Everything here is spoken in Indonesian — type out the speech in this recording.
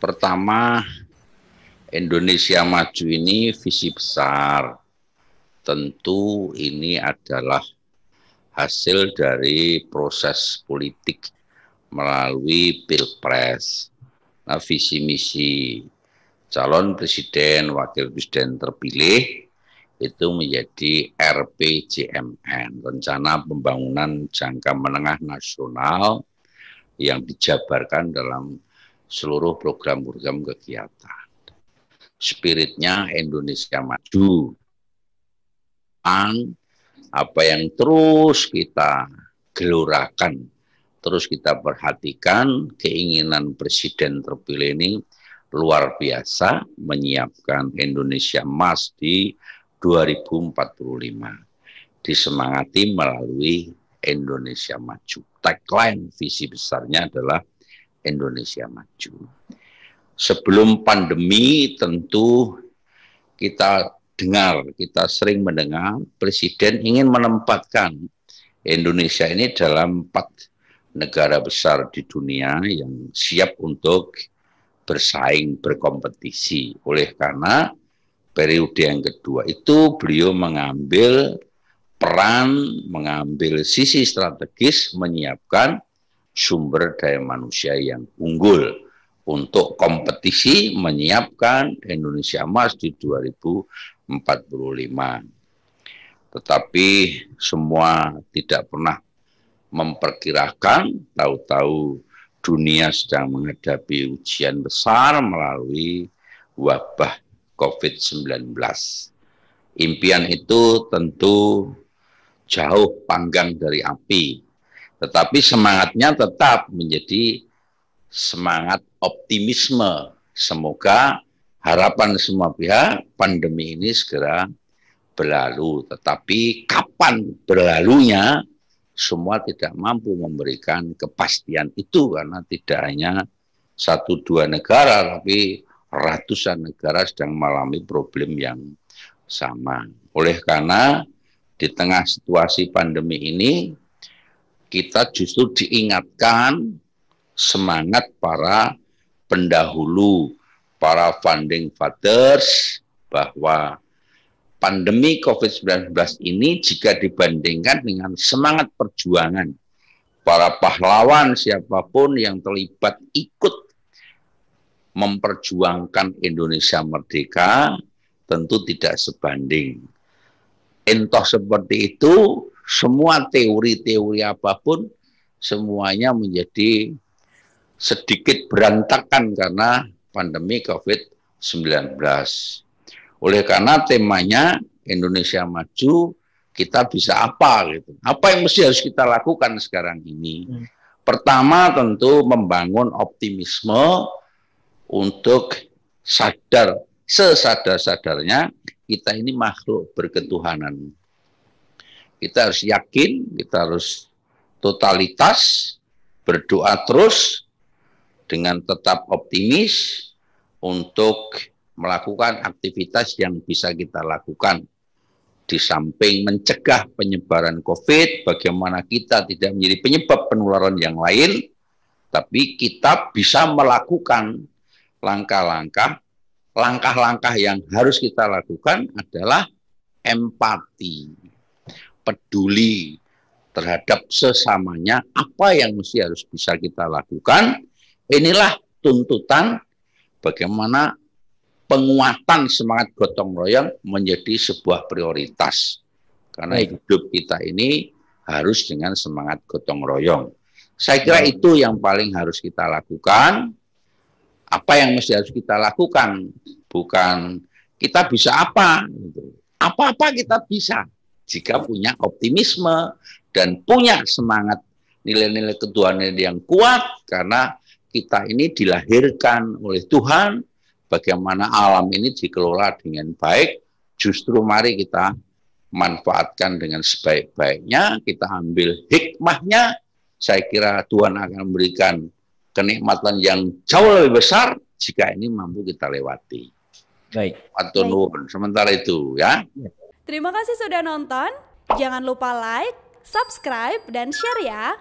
Pertama, Indonesia Maju ini visi besar. Tentu ini adalah hasil dari proses politik melalui Pilpres. Nah, visi misi calon presiden, wakil presiden terpilih itu menjadi RPJMN, Rencana Pembangunan Jangka Menengah Nasional, yang dijabarkan dalam seluruh program-program kegiatan. Spiritnya Indonesia Maju. Apa yang terus kita gelorakan, terus kita perhatikan, keinginan presiden terpilih ini luar biasa, menyiapkan Indonesia Emas di 2045. Disemangati melalui Indonesia Maju. Tagline visi besarnya adalah Indonesia Maju. Sebelum pandemi tentu kita sering mendengar presiden ingin menempatkan Indonesia ini dalam 4 negara besar di dunia yang siap untuk bersaing, berkompetisi. Oleh karena periode yang kedua itu beliau mengambil peran, mengambil sisi strategis, menyiapkan sumber daya manusia yang unggul untuk kompetisi, menyiapkan Indonesia Emas di 2045. Tetapi semua tidak pernah memperkirakan, tahu-tahu dunia sedang menghadapi ujian besar melalui wabah COVID-19. Impian itu tentu jauh panggang dari api, tetapi semangatnya tetap menjadi semangat optimisme. Semoga harapan semua pihak pandemi ini segera berlalu. Tetapi kapan berlalunya, semua tidak mampu memberikan kepastian itu, karena tidak hanya 1-2 negara, tapi ratusan negara sedang mengalami problem yang sama. Oleh karena di tengah situasi pandemi ini, kita justru diingatkan semangat para pendahulu, para founding fathers, bahwa pandemi COVID-19 ini jika dibandingkan dengan semangat perjuangan para pahlawan siapapun yang terlibat ikut memperjuangkan Indonesia merdeka, tentu tidak sebanding. Entah seperti itu, semua teori-teori apapun, semuanya menjadi sedikit berantakan karena pandemi COVID-19. Oleh karena temanya Indonesia Maju, kita bisa apa gitu. Apa yang mesti harus kita lakukan sekarang ini? Pertama tentu membangun optimisme untuk sadar, sesadar-sadarnya kita ini makhluk berketuhanan. Kita harus yakin, kita harus totalitas, berdoa terus dengan tetap optimis untuk melakukan aktivitas yang bisa kita lakukan. Di samping mencegah penyebaran COVID, bagaimana kita tidak menjadi penyebab penularan yang lain, tapi kita bisa melakukan langkah-langkah yang harus kita lakukan adalah empati, peduli terhadap sesamanya, apa yang mesti harus bisa kita lakukan. Inilah tuntutan bagaimana penguatan semangat gotong royong menjadi sebuah prioritas. Karena hidup kita ini harus dengan semangat gotong royong. Saya kira itu yang paling harus kita lakukan. Apa yang mesti harus kita lakukan? Bukan kita bisa apa. Apa-apa kita bisa. Jika punya optimisme dan punya semangat nilai-nilai ketuhanan yang kuat, karena kita ini dilahirkan oleh Tuhan, bagaimana alam ini dikelola dengan baik, justru mari kita manfaatkan dengan sebaik-baiknya, kita ambil hikmahnya, saya kira Tuhan akan memberikan kenikmatan yang jauh lebih besar jika ini mampu kita lewati. Baik. Sementara itu ya. Terima kasih sudah nonton. Jangan lupa like, subscribe, dan share ya.